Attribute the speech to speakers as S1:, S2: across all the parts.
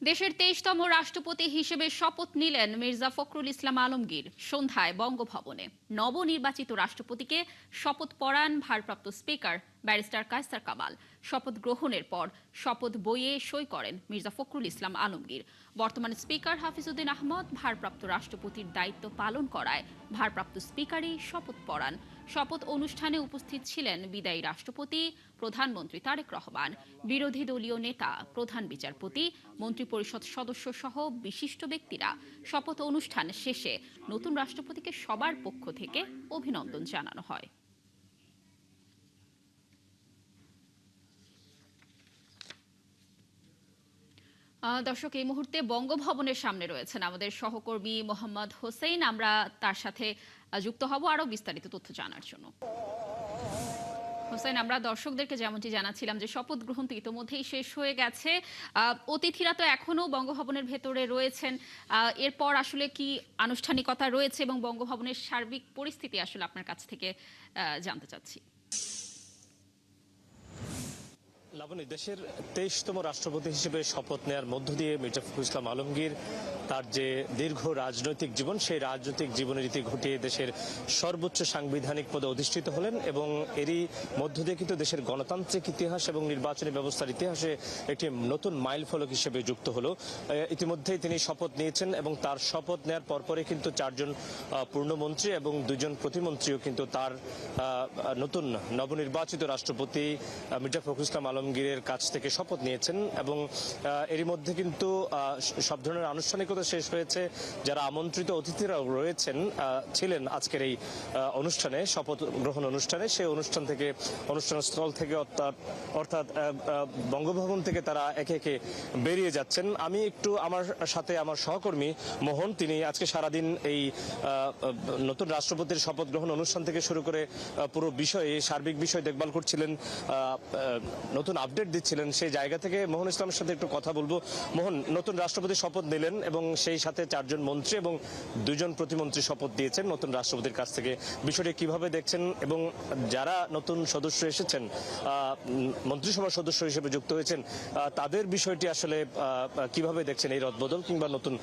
S1: দেশের ২৩তম রাষ্ট্রপতি হিসেবে শপথ নিলেন মির্জা ফখরুল ইসলাম আলমগীর। সন্ধ্যায় বঙ্গভবনে নবনির্বাচিত রাষ্ট্রপতিকে শপথ পড়ান ভারপ্রাপ্ত স্পিকার ব্যারিস্টার কায়সার কামাল। শপথ গ্রহণের পর শপথ বইয়ে সই করেন মির্জা ফখরুল ইসলাম আলমগীর। বর্তমান স্পিকার হাফিজউদ্দিন আহমদ ভারপ্রাপ্ত রাষ্ট্রপতির দায়িত্ব পালন করায় ভারপ্রাপ্ত স্পিকারই শপথ পড়ান। শপথ অনুষ্ঠানে উপস্থিত ছিলেন বিদায়ী রাষ্ট্রপতি, প্রধানমন্ত্রী তারেক রহমান, বিরোধী দলীয় নেতা, প্রধান বিচারপতি, মন্ত্রিপরিষদ সদস্য সহ বিশিষ্ট ব্যক্তিরা। শপথ অনুষ্ঠান শেষে নতুন রাষ্ট্রপতিকে সবার পক্ষ থেকে অভিনন্দন জানানো হয়। দর্শক, এই মুহূর্তে বঙ্গভবনের সামনে রয়েছেন আমাদের সহকর্মী মোহাম্মদ হোসেন। আমরা তার সাথে যুক্ত হব আরো বিস্তারিত তথ্য জানার জন্য। হোসেন, আমরা দর্শকদেরকে যেমনটি জানাচ্ছিলাম যে শপথ গ্রহণ তো ইতোমধ্যেই শেষ হয়ে গেছে। অতিথিরা তো এখনো বঙ্গভবনের ভেতরে রয়েছেন। এরপর আসলে কি আনুষ্ঠানিকতা রয়েছে এবং বঙ্গভবনের সার্বিক পরিস্থিতি আসলে আপনার কাছ থেকে জানতে চাচ্ছি।
S2: লাবণী, দেশের ২৩তম রাষ্ট্রপতি হিসেবে শপথ নেওয়ার মধ্য দিয়ে মির্জা ফখরুল ইসলাম আলমগীর তার যে দীর্ঘ রাজনৈতিক জীবন, সেই রাজনৈতিক জীবনের ইতি ঘটিয়ে দেশের সর্বোচ্চ সাংবিধানিক পদে অধিষ্ঠিত হলেন এবং এরই মধ্য দিয়ে কিন্তু দেশের গণতান্ত্রিক ইতিহাস এবং নির্বাচনী ব্যবস্থার ইতিহাসে একটি নতুন মাইল ফলক হিসেবে যুক্ত হলো। ইতিমধ্যেই তিনি শপথ নিয়েছেন এবং তার শপথ নেওয়ার পরপরই কিন্তু ৪ জন পূর্ণমন্ত্রী এবং ২ জন প্রতিমন্ত্রীও কিন্তু তার নতুন নবনির্বাচিত রাষ্ট্রপতি মির্জা ফখরুল ইসলাম আলমগীরের কাছ থেকে শপথ নিয়েছেন এবং এরই মধ্যে কিন্তু সব ধরনের আনুষ্ঠানিকতা শেষ হয়েছে। যারা আমন্ত্রিত অতিথিরা ছিলেন আজকের এই অনুষ্ঠানে, শপথ গ্রহণ অনুষ্ঠানে, সেই অনুষ্ঠানস্থল থেকে অর্থাৎ বঙ্গভবন থেকে তারা একে একে বেরিয়ে যাচ্ছেন। আমি একটু আমার সাথে আমার সহকর্মী মোহন, তিনি আজকে সারাদিন এই নতুন রাষ্ট্রপতির শপথ গ্রহণ অনুষ্ঠান থেকে শুরু করে পুরো বিষয়ে সার্বিক বিষয় দেখভাল করছিলেন, নতুন আপডেট দিচ্ছিলেন। সেই জায়গা থেকে মোহন ইসলামের সাথে একটু কথা বলবো। মোহন, নতুন রাষ্ট্রপতি শপথ নিলেন এবং সেই সাথে ৪ জন মন্ত্রী এবং ২ জন প্রতিমন্ত্রী শপথ দিয়েছেন নতুন রাষ্ট্রপতির কাছ থেকে। বিষয়টি কিভাবে দেখছেন এবং যারা নতুন সদস্য এসেছেন, মন্ত্রিসভার সদস্য হিসেবে যুক্ত হয়েছেন, তাদের বিষয়টি আসলে কিভাবে দেখছেন এই রদবদল কিংবা নতুন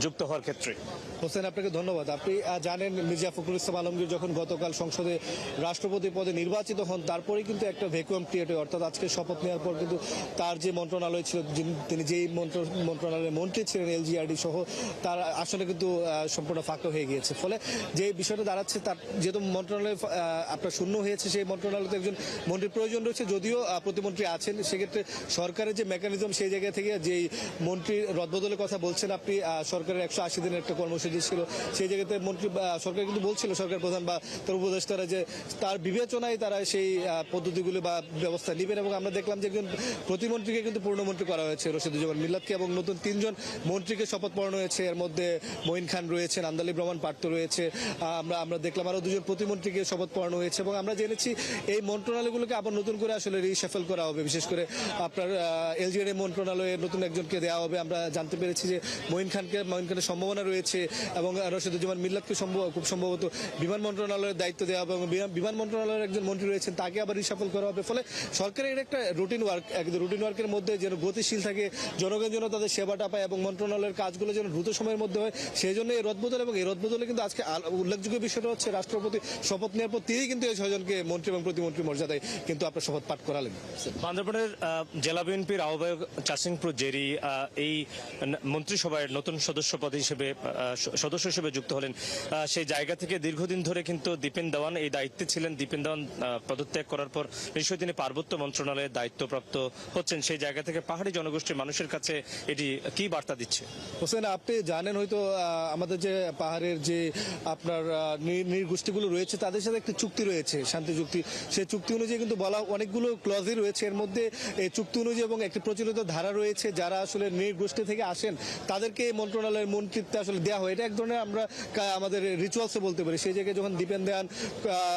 S2: যুক্ত হওয়ার ক্ষেত্রে?
S3: হোসেন, আপনাকে ধন্যবাদ। আপনি জানেন মির্জা ফখরুল ইসলাম আলমগীর যখন গতকাল সংসদে রাষ্ট্রপতি পদে নির্বাচিত হন, তারপরে কিন্তু একটা ভ্যাকুয়াম ক্রিয়েট হয়। অর্থাৎ আজকে শপথ নেওয়ার পর কিন্তু তার যে মন্ত্রণালয় ছিল, তিনি যেই মন্ত্রণালয়ের মন্ত্রী ছিলেন এলজিআরডি সহ, তার আসলে কিন্তু সম্পূর্ণ ফাঁকা হয়ে গিয়েছে। ফলে যে বিষয়টা দাঁড়াচ্ছে, তার যেহেতু মন্ত্রণালয় আপনার শূন্য হয়েছে, সেই মন্ত্রণালয়তে একজন মন্ত্রীর প্রয়োজন রয়েছে। যদিও প্রতিমন্ত্রী আছেন, সেক্ষেত্রে সরকারের যে মেকানিজম, সেই জায়গা থেকে যেই মন্ত্রী রদবদলের কথা বলছেন আপনি, সরকারের ১৮০ দিনের একটা কর্মসূচি ছিল, সেই জায়গাতে সরকার কিন্তু বলছিল, সরকার প্রধান বা তার উপদেষ্টারা, যে তার বিবেচনায় তারা সেই পদ্ধতিগুলো বা ব্যবস্থা নেবেন। এবং আমরা দেখলাম যে একজন প্রতিমন্ত্রীকে কিন্তু পূর্ণমন্ত্রী করা হয়েছে, রশিদুজ্জামান মিল্লাতকে, এবং নতুন ৩ জন মন্ত্রীকে শপথ পড়ানো হয়েছে। এর মধ্যে মঈন খান রয়েছেন, আন্দালিব রহমান পার্থ রয়েছে। আমরা দেখলাম আরও ২ জন প্রতিমন্ত্রীকে শপথ পড়ানো হয়েছে এবং আমরা জেনেছি এই মন্ত্রণালয়গুলোকে আবার নতুন করে আসলে রিশাফেল করা হবে। বিশেষ করে আপনার এলজিআরডি মন্ত্রণালয়ে নতুন একজনকে দেওয়া হবে। আমরা জানতে পেরেছি যে মঈন খানের সম্ভাবনা রয়েছে এবং রশিদুজ্জামান মিল্লাতকে খুব সম্ভবত বিমান মন্ত্রণালয়ের দায়িত্ব দেওয়া হবে এবং বিমান মন্ত্রণালয়ের একজন মন্ত্রী রয়েছেন, তাকে আবার রিশাফেল করা হবে। ফলে সরকারের একটা রুটিন ওয়ার্কের মধ্যে যেন গতিশীল থাকে, জনগণ যেন তাদের সেবাটা পায় এবং মন্ত্রণালয়ের কাজগুলো যেন দ্রুত সময়ের মধ্যে হয়, সেই জন্য এই রদবদল। এবং এই রদবদলে কিন্তু আজকে উল্লেখযোগ্য বিষয়টা হচ্ছে, রাষ্ট্রপতি শপথ নেওয়ার পর তিনি কিন্তু এই ৬ জনকে মন্ত্রী এবং প্রতিমন্ত্রী মর্যাদায় কিন্তু আপনার শপথ পাঠ করালেন।
S2: বান্দরবানের জেলা বিএনপির আহ্বায়ক চাচিংপুর জেরি এই মন্ত্রিসভার নতুন সদস্য হিসেবে যুক্ত হলেন। সেই জায়গা থেকে দীর্ঘদিন ধরে কিন্তু দীপেন দেওয়ান এই দায়িত্বে ছিলেন। দীপেন দেওয়ান পদত্যাগ করার পর নিশ্চয়ই তিনি পার্বত্য মন্ত্রণালয়ের দায়িত্বপ্রাপ্ত হচ্ছেন। সেই জায়গা থেকে পাহাড়ি জনগোষ্ঠীর মানুষের কাছে এটি কি বার্তা দিচ্ছে?
S3: হোসেন, আপনি জানেন হয়তো আমাদের যে পাহাড়ের যে আপনার নৃগোষ্ঠীগুলো রয়েছে, তাদের সাথে একটি চুক্তি রয়েছে, শান্তি চুক্তি। সেই চুক্তি অনুযায়ী কিন্তু বলা অনেকগুলো ক্লজই রয়েছে। এর মধ্যে এই চুক্তি অনুযায়ী এবং একটি প্রচলিত ধারা রয়েছে, যারা আসলে নৃগোষ্ঠী থেকে আসেন তাদেরকে এই মন্ত্রণালয়ের মন্ত্রিত্বে আসলে দেওয়া হয়। এটা এক ধরনের আমরা আমাদের রিচুয়ালসে বলতে পারি। সেই জায়গায় যখন দীপেন দেওয়ান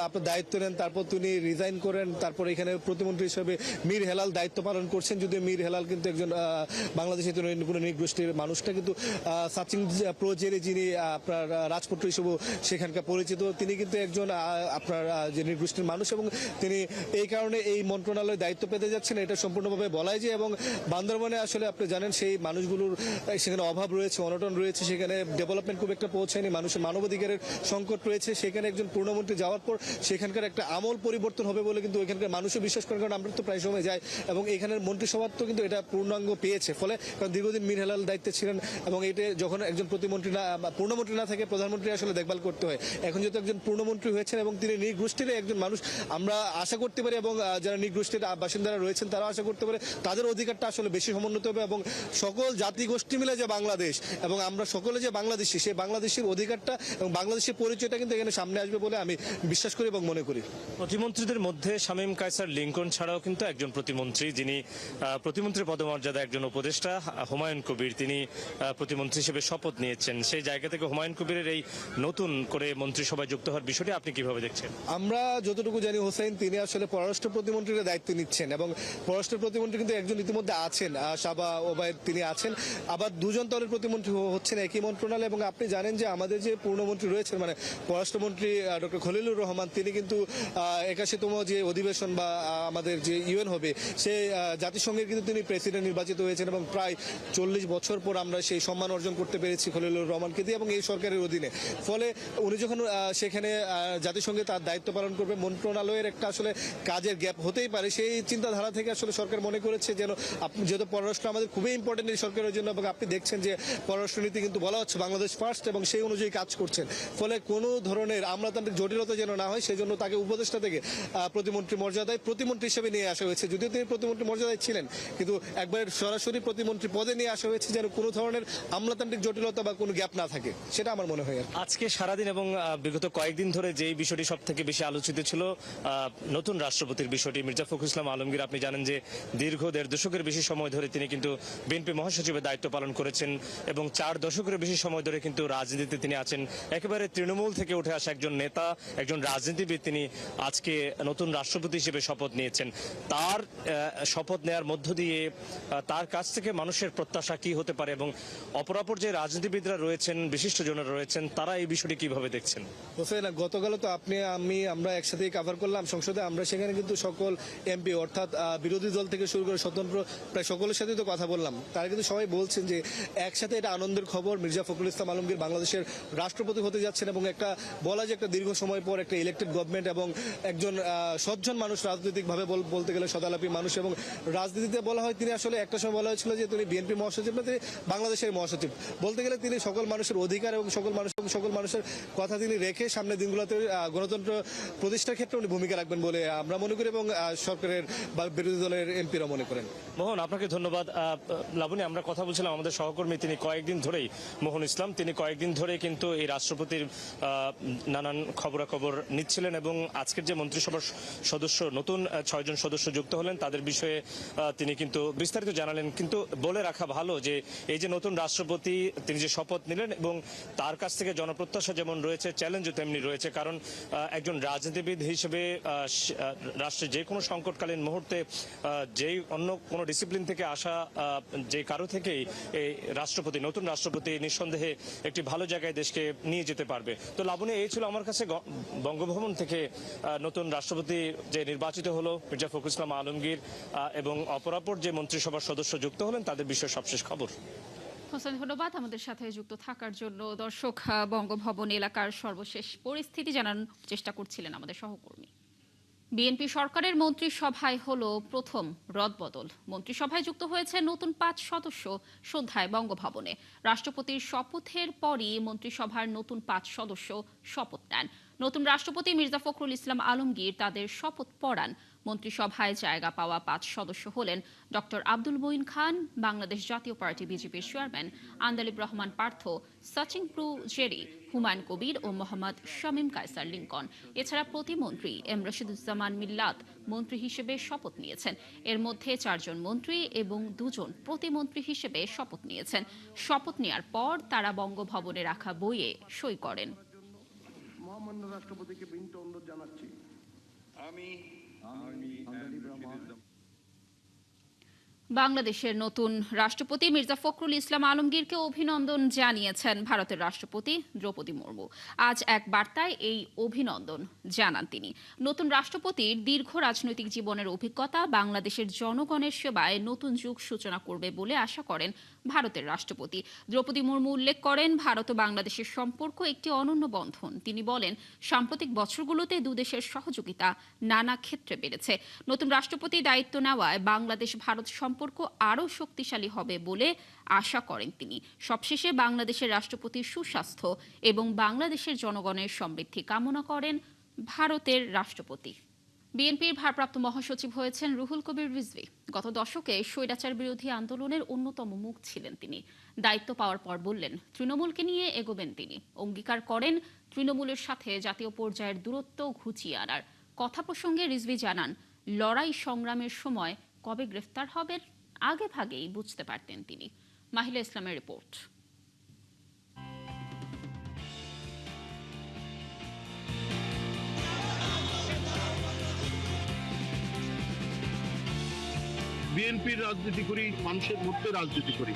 S3: আপনার দায়িত্ব নেন, তারপর তিনি রিজাইন করেন, তারপর এখানে প্রতিমন্ত্রী হিসেবে মীর হেলাল দায়িত্ব পালন করছেন। যদিও মীর হেলাল কিন্তু একজন বাংলাদেশের কোনো নৃগোষ্ঠীর মানুষটা কিন্তু সাচিং প্রো জেরে যিনি আপনার রাজপুত্র হিসেবে সেখানকার পরিচিত, তিনি কিন্তু একজন আপনার যে নৃগোষ্ঠীর মানুষ এবং তিনি এই কারণে এই মন্ত্রণালয়ে দায়িত্ব পেতে যাচ্ছেন, এটা সম্পূর্ণভাবে বলাই যায়। এবং বান্দরবনে আসলে আপনি জানেন সেই মানুষগুলোর সেখানে অভাব রয়েছে, অনটন রয়েছে, সেখানে ডেভেলপমেন্ট খুব একটা পৌঁছায়নি, মানুষের মানবাধিকারের সংকট রয়েছে। সেখানে একজন পূর্ণমন্ত্রী যাওয়ার পর সেখানকার একটা আমল পরিবর্তন হবে বলে কিন্তু ওইখানকার মানুষও বিশ্বাস করেন, কারণ আমরা তো প্রায় সময় যাই এবং এখানের মন্ত্রিসভা তো কিন্তু এটা পূর্ণাঙ্গ পেয়েছে। ফলে কারণ দীর্ঘদিন মীর হেলাল দায়িত্বে ছিলেন এবং এটা যখন একজন প্রতিমন্ত্রী না পূর্ণমন্ত্রী না থাকে প্রধানমন্ত্রী আসলে দেখভাল করতে হয়। এখন যেহেতু একজন পূর্ণমন্ত্রী হয়েছেন এবং তিনি নৃগোষ্ঠীর একজন মানুষ, আমরা আশা করতে পারি এবং যারা নৃগোষ্ঠীর বাসিন্দারা রয়েছেন তারা আশা করতে পারে তাদের অধিকারটা আসলে বেশি সমুন্নত হবে এবং সকল জাতিগোষ্ঠী মিলে যে বাংলাদেশ এবং আমরা সকলে যে বাংলাদেশি, সেই বাংলাদেশের অধিকারটা এবং বাংলাদেশের পরিচয়টা কিন্তু এখানে সামনে আসবে বলে আমি বিশ্বাস করি এবং মনে করি।
S2: প্রতিমন্ত্রীদের মধ্যে শামীম কায়সার লিঙ্কন ছাড়াও কিন্তু একজন প্রতিমন্ত্রী, যিনি প্রতিমন্ত্রী পদমর্যাদা একজন উপদেষ্টা হুমায়ুন কবির, তিনি প্রতিমন্ত্রী হিসেবে শপথ নিয়েছেন। সেই জায়গা থেকে হুমায়ুন কবিরের এই নতুন করে মন্ত্রিসভায় যুক্ত হওয়ার বিষয়টি আপনি কিভাবে দেখছেন?
S3: আমরা যতটুকু জানি হোসেন তিনি আসলে পররাষ্ট্র প্রতিমন্ত্রীর দায়িত্ব নিচ্ছেন এবং পররাষ্ট্র প্রতিমন্ত্রী কিন্তু একজন ইতিমধ্যে আছেন, সাবা ওবায়দ তিনি আছেন, আবার দুজন দলের প্রতিমন্ত্রী হচ্ছেন একই মন্ত্রণালয়। এবং আপনি জানেন যে আমাদের যে পূর্ণমন্ত্রী রয়েছেন মানে পররাষ্ট্রমন্ত্রী ডক্টর খলিলুর রহমান, তিনি কিন্তু 81তম যে অধিবেশন বা আমাদের যে ইউএন হবে সে জাতিসংঘের কিন্তু তিনি প্রেসিডেন্ট নির্বাচিত হয়েছেন এবং প্রায় 40 বছর পর আমরা সেই সম্মান অর্জন করতে পেরেছি খলিলুর রহমানকে দিয়ে এবং এই সরকারের অধীনে। ফলে উনি যখন সেখানে জাতিসংঘে তার দায়িত্ব পালন করবে, মন্ত্রণালয়ের একটা আসলে কাজের গ্যাপ হতেই পারে, সেই চিন্তাধারা থেকে আসলে সরকার মনে করেছে যেন যেহেতু পররাষ্ট্র আমাদের খুবই ইম্পর্টেন্ট এই সরকারের জন্য এবং আপনি দেখছেন যে পররাষ্ট্রনীতি কিন্তু বলা হচ্ছে বাংলাদেশ ফার্স্ট এবং সেই অনুযায়ী কাজ করছেন। ফলে কোনো ধরনের আমলাতান্ত্রিক জটিলতা যেন না হয় সেজন্য তাকে উপদেষ্টা থেকে প্রতিমন্ত্রী মর্যাদায় প্রতিমন্ত্রী হিসেবে নিয়ে আসা হয়েছে। যদিও তিনি প্রতিমন্ত্রী মর্যাদায় ছিলেন কিন্তু একবার সরাসরি প্রতিমন্ত্রী পদে নিয়ে আসা হয়েছে যেন কোনো ধরনের আমলাতান্ত্রিক জটিলতা বা কোনো গ্যাপ না থাকে, সেটা আমার মনে হয়।
S2: আজকে সারাদিন এবং বিগত কয়েকদিন ধরে যেই বিষয়টি সব থেকে বেশি আলোচিত ছিল নতুন রাষ্ট্রপতির বিষয়টি, মির্জা ফখরুল ইসলাম আলমগীর, আপনি জানেন যে দীর্ঘ 1.5 দশকের বেশি সময় ধরে তিনি কিন্তু বিএনপি মহাসচিবের দায়িত্ব পালন করেছেন এবং 4 দশকের বেশি সময় ধরে কিন্তু রাজনীতিতে তিনি আছেন। একেবারে তৃণমূল থেকে উঠে আসা একজন নেতা, একজন রাজনীতিবিদ, তিনি আজকে নতুন রাষ্ট্রপতি হিসেবে শপথ নিয়েছেন। তার শপথ নেয়ার মধ্য দিয়ে তার কাছ থেকে মানুষের প্রত্যাশা কি হতে পারে এবং অপরাপর যে রাজনীতিবিদরা রয়েছেন, বিশিষ্টজনরা রয়েছেন, তারা এই বিষয়টি কিভাবে দেখছেন?
S3: হোসেন, গতকাল তো আপনি আমরা একসাথেই কভার করলাম সংসদে, আমরা সেখানে কিন্তু সকল এমপি অর্থাৎ বিরোধী দল থেকে শুরু করে স্বতন্ত্র প্রায় সকলের সাথেই তো কথা বললাম। তারা কিন্তু সবাই বলছেন যে একসাথে এটা আনন্দের খবর, মির্জা ফখরুল ইসলাম আলমগীর বাংলাদেশের রাষ্ট্রপতি হতে যাচ্ছেন এবং একটা বলা যে একটা দীর্ঘ সময় পর একটা ইলেক্টেড গভর্নমেন্ট এবং একজন সজ্জন মানুষ, রাজনৈতিকভাবে বলতে গেলে সদালাপী মানুষ এবং রাজনীতিতে বলা হয় তিনি আসলে একটা সময় বলা হয়েছিল যে তিনি বিএনপি মহাসচিব না, তিনি বাংলাদেশের মহাসচিব। বলতে গেলে তিনি সকল মানুষের অধিকার এবং সকল মানুষের কথা তিনি রেখে সামনে দিনগুলোতে গণতন্ত্র প্রতিষ্ঠার ক্ষেত্রে উনি ভূমিকা রাখবেন বলে আমরা মনে করি এবং সরকারের বা বিরোধী দলের এমপিরা মনে করেন।
S2: মোহন, আপনাকে ধন্যবাদ। লাবণী, আমরা কথা বলছিলাম আমাদের সহকর্মী, তিনি কয়েকদিন ধরেই, মোহন ইসলাম, তিনি কয়েকদিন ধরে কিন্তু এই রাষ্ট্রপতির নানান খবরাখবর নিচ্ছিলেন এবং আজকের যে মন্ত্রিসভার সদস্য নতুন 6 জন সদস্য যুক্ত হলেন তাদের বিষয়ে তিনি কিন্তু বিস্তারিত জানালেন। কিন্তু বলে রাখা ভালো যে এই যে নতুন রাষ্ট্রপতি তিনি যে শপথ নিলেন এবং তার কাছ থেকে জনপ্রত্যাশা যেমন রয়েছে, চ্যালেঞ্জও তেমনি রয়েছে। কারণ একজন রাজনীতিবিদ হিসেবে রাষ্ট্রের যে কোনো সংকটকালীন মুহূর্তে যেই অন্য কোনো ডিসিপ্লিন থেকে আসা যে কারো থেকেই এই রাষ্ট্রপতি, নতুন রাষ্ট্রপতি নিঃসন্দেহে একটি ভালো জায়গায় দেশকে নিয়ে যেতে পারবে। তো লাবণী, এই ছিল আমার কাছে বঙ্গভবন থেকে নতুন রাষ্ট্রপতি যে নির্বাচিত হলো মির্জা ফখরুল ইসলাম আলমগীর এবং অপরাপর যে মন্ত্রিসভার সদস্য যুক্ত হলেন তাদের বিষয়ে সবশেষ খবর।
S1: হোসেন, ধন্যবাদ আমাদের সাথে যুক্ত থাকার জন্য। দর্শক, বঙ্গভবন এলাকার সর্বশেষ পরিস্থিতি জানানোর চেষ্টা করছিলেন আমাদের সহকর্মী। বিএনপি সরকারের মন্ত্রিসভায় হলো প্রথম রদবদল। মন্ত্রিসভায় যুক্ত হয়েছে নতুন 5 সদস্য সন্ধ্যায় বঙ্গভবনে। রাষ্ট্রপতির শপথের পরই মন্ত্রিসভার নতুন 5 সদস্য শপথ নেন। নতুন রাষ্ট্রপতি মির্জা ফখরুল ইসলাম আলমগীর তাদের শপথ পড়ান। মন্ত্রিসভায় জায়গা পাওয়া 5 সদস্য হলেন ডক্টর আব্দুল মঈন খান, বাংলাদেশ জাতীয় পার্টি বিজেপির চেয়ারম্যান আন্দালিব রহমান পার্থ, সাচিং প্রু জেরি, হুমায়ুন কবির ও মোহাম্মদ শামীম কায়সার লিঙ্কন। এছাড়া প্রতিমন্ত্রী এম রশিদুজ্জামান মিল্লাত মন্ত্রী হিসেবে শপথ নিয়েছেন। এর মধ্যে 4 জন মন্ত্রী এবং 2 জন প্রতিমন্ত্রী হিসেবে শপথ নিয়েছেন। শপথ নেওয়ার পর তারা বঙ্গভবনে রাখা বইয়ে সই করেন।
S4: মহামান্য রাষ্ট্রপতিকে বিনীত অনুরোধ জানাচ্ছি। আমি
S1: বাংলাদেশের নতুন রাষ্ট্রপতি মির্জা ফখরুল ইসলাম আলমগীরকে অভিনন্দন জানিয়েছেন ভারতের রাষ্ট্রপতি দ্রৌপদী মুর্মু। আজ এক বার্তায় এই অভিনন্দন জানান তিনি। নতুন রাষ্ট্রপতির দীর্ঘ রাজনৈতিক জীবনের অভিজ্ঞতা বাংলাদেশের জনগণের সেবায় নতুন যুগ সূচনা করবে বলে আশা করেন ভারতের রাষ্ট্রপতি। দ্রৌপদী মুর্মু উল্লেখ করেন, ভারত ও বাংলাদেশের সম্পর্ক একটি অনন্য বন্ধন। তিনি বলেন, সাম্প্রতিক বছরগুলোতে দুদেশের সহযোগিতা নানা ক্ষেত্রে বেড়েছে। নতুন রাষ্ট্রপতি দায়িত্ব নেওয়ায় বাংলাদেশ ভারত সম্পর্ক আরও শক্তিশালী হবে বলে আশা করেন তিনি। সবশেষে বাংলাদেশের রাষ্ট্রপতির সুস্বাস্থ্য এবং বাংলাদেশের জনগণের সমৃদ্ধি কামনা করেন ভারতের রাষ্ট্রপতি। বিএনপির ভারপ্রাপ্ত মহাসচিব হয়েছেন রুহুল কবির রিজভী। গত দশকে স্বৈরাচার বিরোধী আন্দোলনের অন্যতম মুখ ছিলেন তিনি। দায়িত্ব পাওয়ার পর বললেন, তৃণমূলকে নিয়ে এগোবেন তিনি। অঙ্গীকার করেন তৃণমূলের সাথে জাতীয় পর্যায়ের দূরত্ব ঘুচিয়ে আনার। কথা প্রসঙ্গে রিজভী জানান, লড়াই সংগ্রামের সময় কবে গ্রেফতার হবেন আগে ভাগেই বুঝতে পারতেন তিনি। মাহিলা ইসলামের রিপোর্ট।
S5: বিএনপির রাজনীতি করি, মানুষের মধ্যে রাজনীতি করি।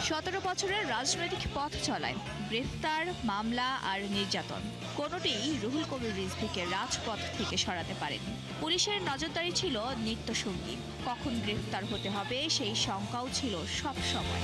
S6: 17 বছরের রাজনৈতিক পথ চলায় গ্রেফতার, মামলা আর নির্যাতন কোনোটিই রুহুল কবির রিজভীকে রাজপথ থেকে সরাতে পারেনি। পুলিশের নজরদারি ছিল নিত্যসঙ্গী। কখন গ্রেফতার হতে হবে সেই শঙ্কাও ছিল সব সময়।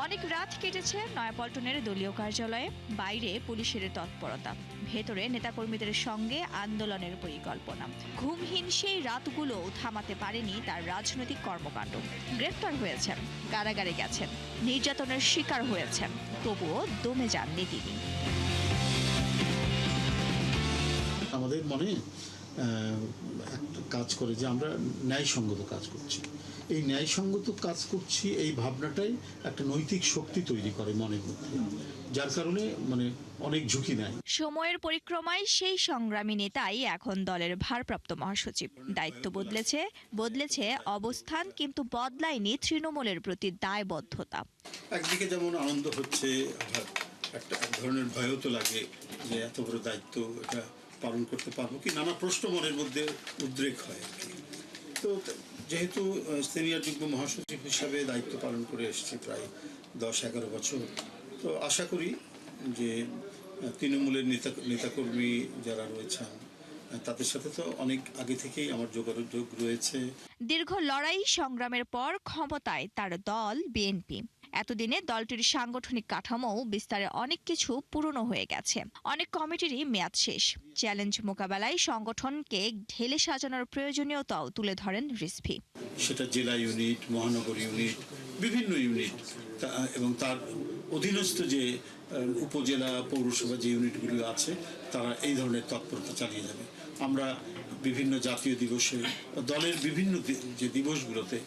S6: অনেক রাত কেটেছে নয়াপল্টনের দলীয় কার্যালয়ে। বাইরে পুলিশের তৎপরতা, ভেতরে নেতাকর্মীদের সঙ্গে আন্দোলনের পরিকল্পনা। ঘুমহীন সেই রাতগুলো থামাতে পারেনি তার রাজনৈতিক কর্মকাণ্ড। গ্রেফতার হয়েছেন, কারাগারে গেছেন, নির্যাতনের শিকার হয়েছেন, তবুও দমে যাননি তিনি।
S7: আমাদের মনে একটা কাজ করে যে আমরা ন্যায়সঙ্গত কাজ করছি। এই ন্যায়সঙ্গত কাজ করছি এই ভাবনাটাই একটা নৈতিক শক্তি তৈরি করে মনের মধ্যে, যার কারণে অনেক ঝুঁকি নেয়।
S6: সময়ের পরিক্রমায় সেই সংগ্রামী নেতাই এখন দলের ভারপ্রাপ্ত মহাসচিব। দায়িত্ব বদলেছে অবস্থান, কিন্তু বদলায়নি তৃণমূলের প্রতি দায়বদ্ধতা।
S7: একদিকে যেমন আনন্দ হচ্ছে, একটা এক ধরনের ভয়ও তো লাগে যে এত বড় দায়িত্ব এটা পালন করতে পারবো কি, নানা প্রশ্ন মনের মধ্যে উদ্রেক হয়। তো যেহেতু সিনিয়র যুগ্ম মহাসচিব হিসাবে দায়িত্ব পালন করে এসেছি প্রায় 10-11 বছর, তো আশা করি যে তৃণমূলের নেতাকর্মী যারা রয়েছেন তাদের সাথে তো অনেক আগে থেকেই আমার যোগাযোগ রয়েছে।
S6: দীর্ঘ লড়াই সংগ্রামের পর ক্ষমতায় তার দল বিএনপি। এতদিনে দলটির সাংগঠনিক কাঠামো বিস্তারে অনেক কিছু পুরনো হয়ে গেছে। অনেক কমিটিরই মেয়াদ শেষ। চ্যালেঞ্জ মোকাবেলায় সংগঠনকে ঢেলে সাজানোর প্রয়োজনীয়তাও তুলে ধরেন রিজভী।
S7: সেটা জেলা ইউনিট, মহানগর ইউনিট, বিভিন্ন ইউনিট এবং তার অধীনস্থ যে উপজেলা পৌরসভা যে ইউনিটগুলো আছে তারা এই ধরনের তৎপরতা চালিয়ে যাবে। আমরা বিভিন্ন জাতীয় দিবসে দলের বিভিন্ন যে দিবসগুলোতে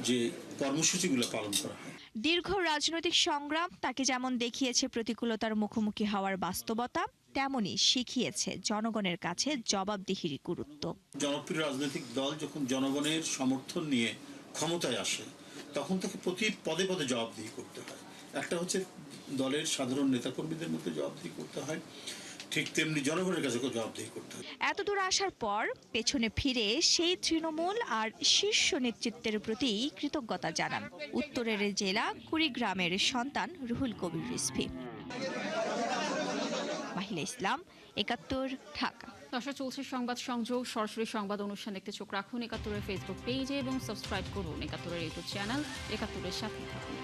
S7: যে কর্মসূচিগুলো পালন করা হয়।
S6: দীর্ঘ রাজনৈতিক সংগ্রাম তাকে যেমন দেখিয়েছে প্রতিকূলতার মুখোমুখি হওয়ার বাস্তবতা, তেমনি শিখিয়েছে জনগণের কাছে জবাবদিহির গুরুত্ব।
S7: জনপ্রিয় রাজনৈতিক দল যখন জনগণের সমর্থন নিয়ে ক্ষমতায় আসে তখন তাকে প্রতি পদে পদে জবাবদিহি করতে হয়। একটা হচ্ছে দলের সাধারণ নেতাকর্মীদের মধ্যে জবাবদিহি করতে হয়, ঠিক তেমনি জনগণের কাছে জবাবদিহি করতে হয়।
S6: এতদূর আসার পর পেছনে ফিরে সেই তৃণমূল আর শীর্ষ নেতৃত্বের প্রতি কৃতজ্ঞতা জানান উত্তরের জেলা কুড়িগ্রামের সন্তান রুহুল কবির রিজভী। মাহিলা ইসলাম, 71, ঢাকা।
S1: দর্শক, চলছে সংবাদ সংযোগ। সরাসরি সংবাদ অনুষ্ঠান দেখতে চোখ রাখুন 71-এর ফেসবুক পেজে এবং সাবস্ক্রাইব করুন 71-এর ইউটিউব চ্যানেল। 71-এর সাথে থাকুন।